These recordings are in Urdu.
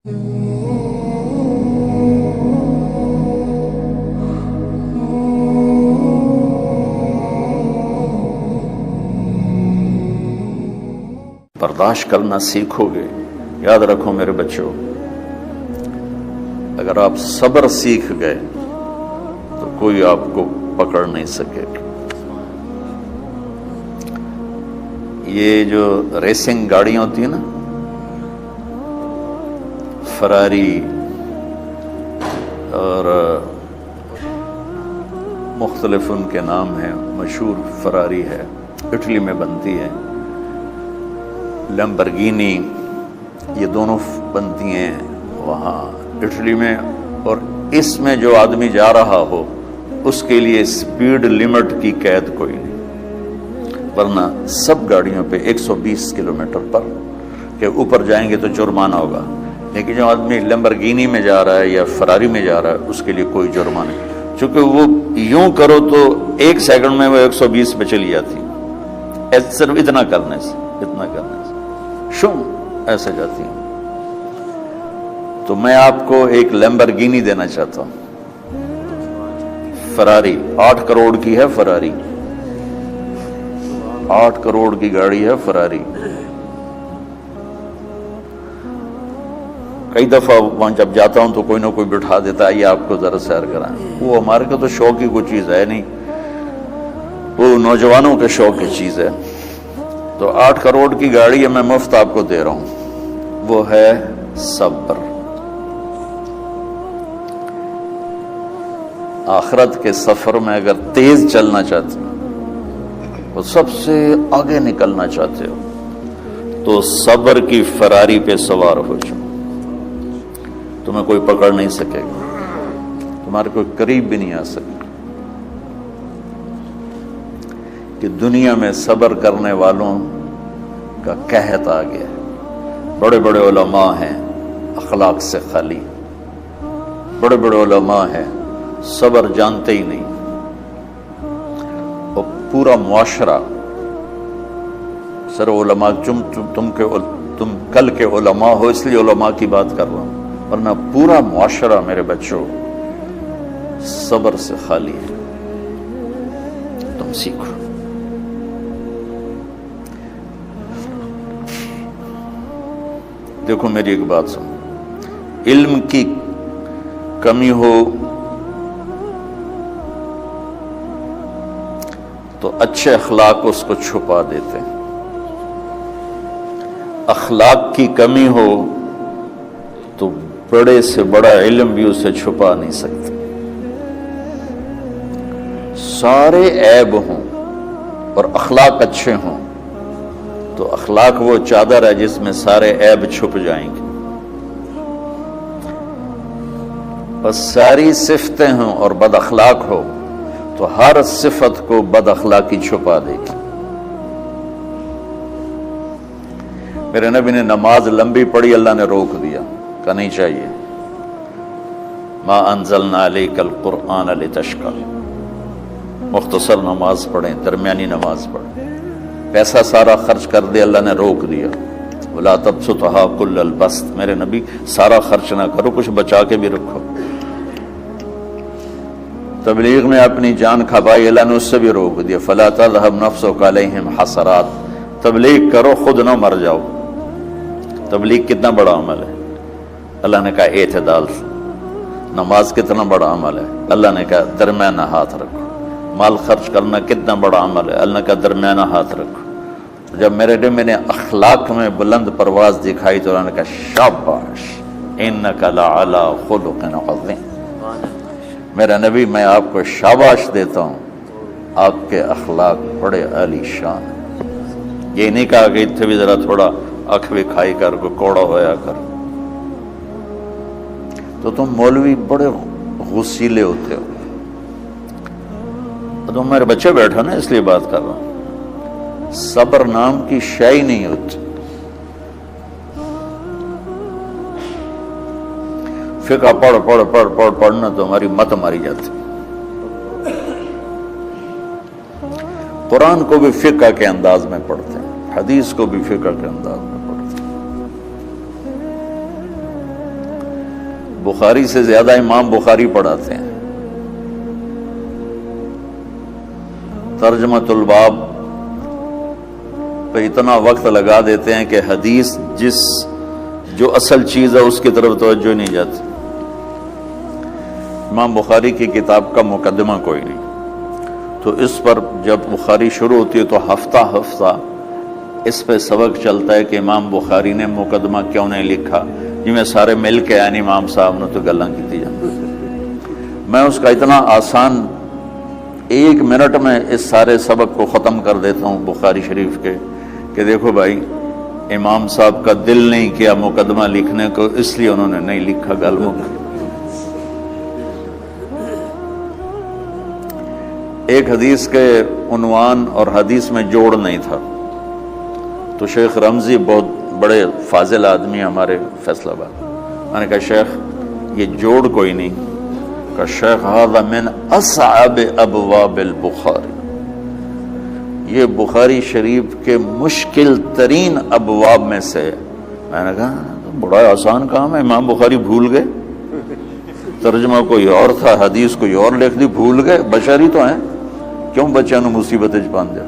برداشت کرنا سیکھو گے. یاد رکھو میرے بچوں، اگر آپ صبر سیکھ گئے تو کوئی آپ کو پکڑ نہیں سکے گا. یہ جو ریسنگ گاڑیاں ہوتی ہیں نا، فراری اور مختلف ان کے نام ہیں، مشہور فراری ہے، اٹلی میں بنتی ہے. لیمبرگینی، یہ دونوں بنتی ہیں وہاں اٹلی میں. اور اس میں جو آدمی جا رہا ہو اس کے لیے سپیڈ لیمٹ کی قید کوئی نہیں، ورنہ سب گاڑیوں پہ 120 کلومیٹر پر کہ اوپر جائیں گے تو جرمانہ ہوگا. لیکن جو آدمی لیمبرگینی میں جا رہا ہے یا فراری میں جا رہا ہے اس کے لیے کوئی جرمانہ نہیں، چونکہ وہ یوں کرو تو 1 سیکنڈ میں وہ 120 پہ چلی جاتی، صرف اتنا کرنے سے شم ایسے جاتی ہیں. تو میں آپ کو ایک لیمبرگینی دینا چاہتا ہوں، فراری 8 کروڑ کی ہے. فراری 8 کروڑ کی گاڑی ہے فراری. کئی دفعہ وہاں جب جاتا ہوں تو کوئی نہ کوئی بٹھا دیتا ہے، یہ آپ کو ذرا سیر کرائیں. وہ ہمارے کو تو شوق کی کوئی چیز ہے نہیں، وہ نوجوانوں کے شوق کی چیز ہے. تو 8 کروڑ کی گاڑی میں مفت آپ کو دے رہا ہوں، وہ ہے صبر. آخرت کے سفر میں اگر تیز چلنا چاہتے ہو، وہ سب سے آگے نکلنا چاہتے ہو، تو صبر کی فراری پہ سوار ہو جاؤ. تمہیں کوئی پکڑ نہیں سکے گا، تمہارے کوئی قریب بھی نہیں آ سکے. کہ دنیا میں صبر کرنے والوں کا قحط آ گیا. بڑے بڑے علماء ہیں اخلاق سے خالی، بڑے بڑے علماء ہیں صبر جانتے ہی نہیں. اور پورا معاشرہ سر علماء، تم کل کے علماء ہو اس لیے علماء کی بات کر رہا ہوں، ورنہ پورا معاشرہ میرے بچوں صبر سے خالی ہے. تم سیکھو. دیکھو میری ایک بات سنو، علم کی کمی ہو تو اچھے اخلاق اس کو چھپا دیتے ہیں. اخلاق کی کمی ہو تو بڑے سے بڑا علم بھی اسے چھپا نہیں سکتے. سارے عیب ہوں اور اخلاق اچھے ہوں تو اخلاق وہ چادر ہے جس میں سارے عیب چھپ جائیں گے. بس ساری صفتیں ہوں اور بد اخلاق ہو تو ہر صفت کو بد اخلاقی چھپا دے گی. میرے نبی نے نماز لمبی پڑھی، اللہ نے روک دیا، کہا نہیں چاہیے. ما انزلنا علیک القرآن لتشقی، مختصر نماز پڑھیں، درمیانی نماز پڑھیں. پیسہ سارا خرچ کر دے، اللہ نے روک دیا. ولا تبسطها کل البسط، میرے نبی سارا خرچ نہ کرو، کچھ بچا کے بھی رکھو. تبلیغ میں اپنی جان کھپائی، اللہ نے اس سے بھی روک دیا. فلا تذهب نفسك علیہم حسرات، تبلیغ کرو خود نہ مر جاؤ. تبلیغ کتنا بڑا عمل ہے، اللہ نے کہا اعتدال سے. نماز کتنا بڑا عمل ہے، اللہ نے کہا درمیانہ ہاتھ رکھو. مال خرچ کرنا کتنا بڑا عمل ہے، اللہ نے کہا درمیانہ ہاتھ رکھو. جب میرے لیے میں نے اخلاق میں بلند پرواز دکھائی تو اللہ نے کہا شاباش انک لعلی خلق عظیم. میرا نبی میں آپ کو شاباش دیتا ہوں، آپ کے اخلاق بڑے عالی شان ہیں. یہ نہیں کہا کہ اتنے بھی ذرا تھوڑا اکھ بھی کھائی کر کو کوڑا ہویا کر. تو تم مولوی بڑے غصیلے ہوتے ہو. تم میرے بچے بیٹھو نا اس لیے بات کر رہا ہوں. صبر نام کی شے نہیں ہوتی. فقہ پڑھنا تو ہماری مت ماری جاتی. قرآن کو بھی فقہ کے انداز میں پڑھتے ہیں، حدیث کو بھی فقہ کے انداز میں پڑھتے ہیں. بخاری سے زیادہ امام بخاری پڑھاتے ہیں. ترجمۃ الباب پہ اتنا وقت لگا دیتے ہیں کہ حدیث جو اصل چیز ہے اس کی طرف توجہ نہیں جاتی. امام بخاری کی کتاب کا مقدمہ کوئی نہیں، تو اس پر جب بخاری شروع ہوتی ہے تو ہفتہ ہفتہ اس پہ سبق چلتا ہے کہ امام بخاری نے مقدمہ کیوں نہیں لکھا. جی میں سارے مل کے یعنی امام صاحب نے تو گلاں کی جاتی. میں اس کا اتنا آسان 1 منٹ میں اس سارے سبق کو ختم کر دیتا ہوں بخاری شریف کے، کہ دیکھو بھائی امام صاحب کا دل نہیں کیا مقدمہ لکھنے کو، اس لیے انہوں نے نہیں لکھا. گل ہو گئی. ایک حدیث کے عنوان اور حدیث میں جوڑ نہیں تھا، تو شیخ رمزی بہت بڑے فاضل آدمی ہمارے فیصل آباد، میں نے کہا شیخ یہ جوڑ کوئی نہیں. کہ شیخ ھذا من اصعب ابواب البخاری، یہ بخاری شریف کے مشکل ترین ابواب میں سے. میں نے کہا بڑا آسان کام ہے، امام بخاری بھول گئے، ترجمہ کوئی اور تھا، حدیث کوئی اور لکھ دی، بھول گئے. بشری تو ہیں، کیوں بچوں نے مصیبت پان دیا.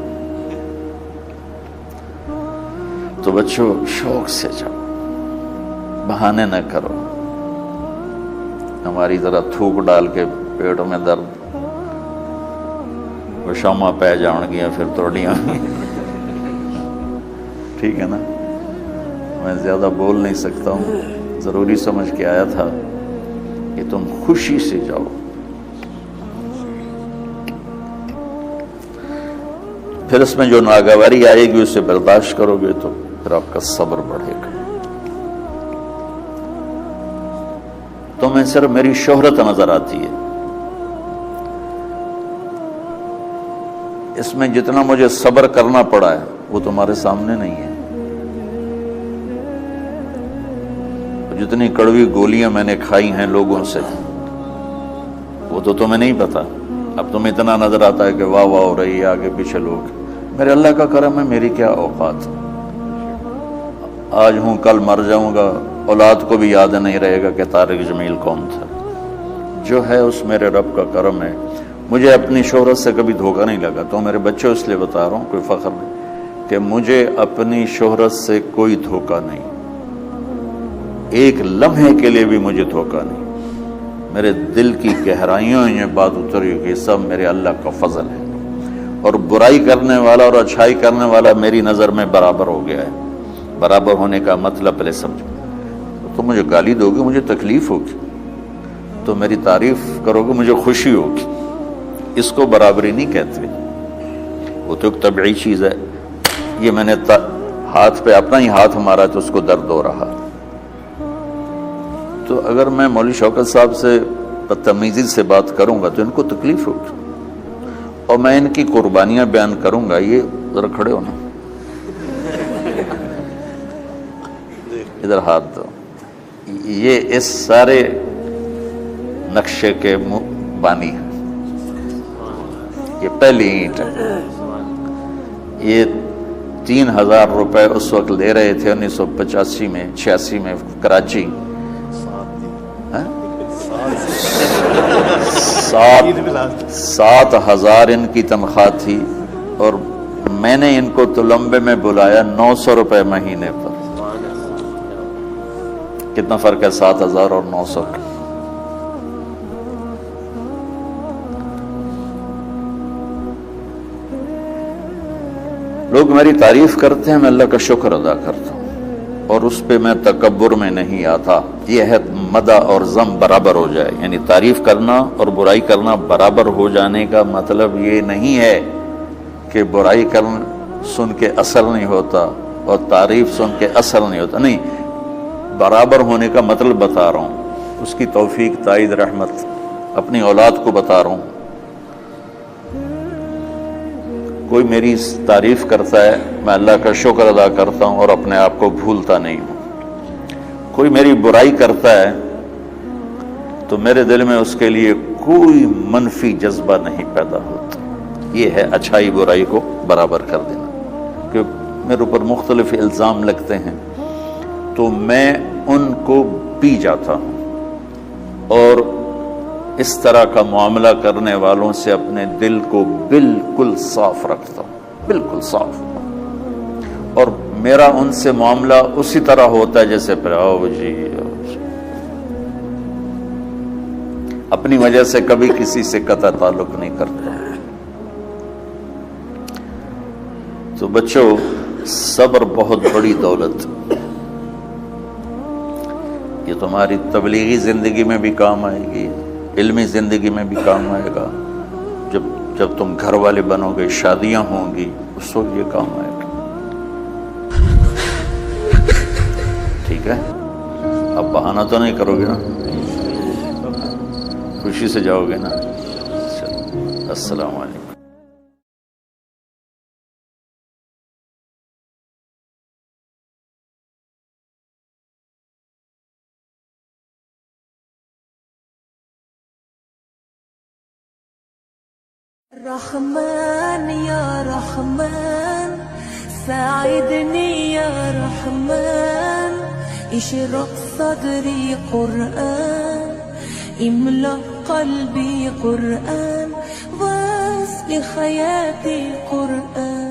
تو بچوں شوق سے جاؤ، بہانے نہ کرو. ہماری طرح تھوک ڈال کے پیٹ میں درد، وہ شامہ پہ جان گیا پھر توڑیاں. ٹھیک ہے نا، میں زیادہ بول نہیں سکتا ہوں، ضروری سمجھ کے آیا تھا کہ تم خوشی سے جاؤ. پھر اس میں جو ناگواری آئے گی اسے برداشت کرو گے تو پھر آپ کا صبر بڑھے گا. تمہیں صرف میری شہرت نظر آتی ہے، اس میں جتنا مجھے صبر کرنا پڑا ہے وہ تمہارے سامنے نہیں ہے. جتنی کڑوی گولیاں میں نے کھائی ہیں لوگوں سے وہ تو تمہیں نہیں پتا. اب تمہیں اتنا نظر آتا ہے کہ واہ واہ ہو رہی ہے آگے پیچھے لوگ. میرے اللہ کا کرم ہے، میری کیا اوقات. آج ہوں کل مر جاؤں گا، اولاد کو بھی یاد نہیں رہے گا کہ طارق جمیل کون تھا. جو ہے اس میرے رب کا کرم ہے. مجھے اپنی شہرت سے کبھی دھوکہ نہیں لگا. تو میرے بچوں اس لیے بتا رہا ہوں، کوئی فخر نہیں، کہ مجھے اپنی شہرت سے کوئی دھوکہ نہیں. ایک لمحے کے لیے بھی مجھے دھوکہ نہیں. میرے دل کی گہرائیوں یہ بات اتری کہ سب میرے اللہ کا فضل ہے. اور برائی کرنے والا اور اچھائی کرنے والا میری نظر میں برابر ہو گیا ہے. برابر ہونے کا مطلب پہلے سمجھو. تو مجھے گالی دو گے مجھے تکلیف ہوگی، تو میری تعریف کرو گے مجھے خوشی ہوگی. اس کو برابری نہیں کہتے، وہ تو ایک طبعی چیز ہے. یہ میں نے ہاتھ پہ اپنا ہی ہاتھ مارا تو اس کو درد ہو رہا. تو اگر میں مولوی شوکت صاحب سے بدتمیزی سے بات کروں گا تو ان کو تکلیف ہوگی، اور میں ان کی قربانیاں بیان کروں گا. یہ ذرا کھڑے ہونا، ادھر ہاتھ دو. یہ اس سارے نقشے کے بانی ہیں. یہ پہلی اینٹ ہے. یہ 3000 روپے اس وقت لے رہے تھے 1985 میں 86 میں کراچی. 7,000 ان کی تنخواہ تھی، اور میں نے ان کو تلمبے میں بلایا 900 روپے مہینے پر. کتنا فرق ہے 7,000 اور 900 کا. لوگ میری تعریف کرتے ہیں، میں اللہ کا شکر ادا کرتا ہوں، اور اس پہ میں تکبر میں نہیں آتا. یہ ہے مدح اور ذم برابر ہو جائے. یعنی تعریف کرنا اور برائی کرنا برابر ہو جانے کا مطلب یہ نہیں ہے کہ برائی کرنا سن کے اثر نہیں ہوتا اور تعریف سن کے اثر نہیں ہوتا. نہیں، برابر ہونے کا مطلب بتا رہا ہوں. اس کی توفیق، تائید، رحمت اپنی اولاد کو بتا رہا ہوں. کوئی میری تعریف کرتا ہے، میں اللہ کا شکر ادا کرتا ہوں اور اپنے آپ کو بھولتا نہیں ہوں. کوئی میری برائی کرتا ہے تو میرے دل میں اس کے لیے کوئی منفی جذبہ نہیں پیدا ہوتا. یہ ہے اچھائی برائی کو برابر کر دینا. کہ میرے اوپر مختلف الزام لگتے ہیں تو میں ان کو پی جاتا ہوں. اور اس طرح کا معاملہ کرنے والوں سے اپنے دل کو بالکل صاف رکھتا ہوں، بالکل صاف، اور میرا ان سے معاملہ اسی طرح ہوتا ہے جیسے پھر آؤ جی، اپنی وجہ سے کبھی کسی سے قطع تعلق نہیں کرتا۔ تو بچوں، صبر بہت بڑی دولت، یہ تمہاری تبلیغی زندگی میں بھی کام آئے گی، علمی زندگی میں بھی کام آئے گا، جب تم گھر والے بنو گے، شادیاں ہوں گی، اس وقت یہ کام آئے گا۔ ٹھیک ہے، اب بہانہ تو نہیں کرو گے نا، خوشی سے جاؤ گے نا؟ چلو، السلام علیکم۔ رحمن يا رحمن ساعدني يا رحمن اشرح صدري قرآن املأ قلبي قرآن واسق حياتي قرآن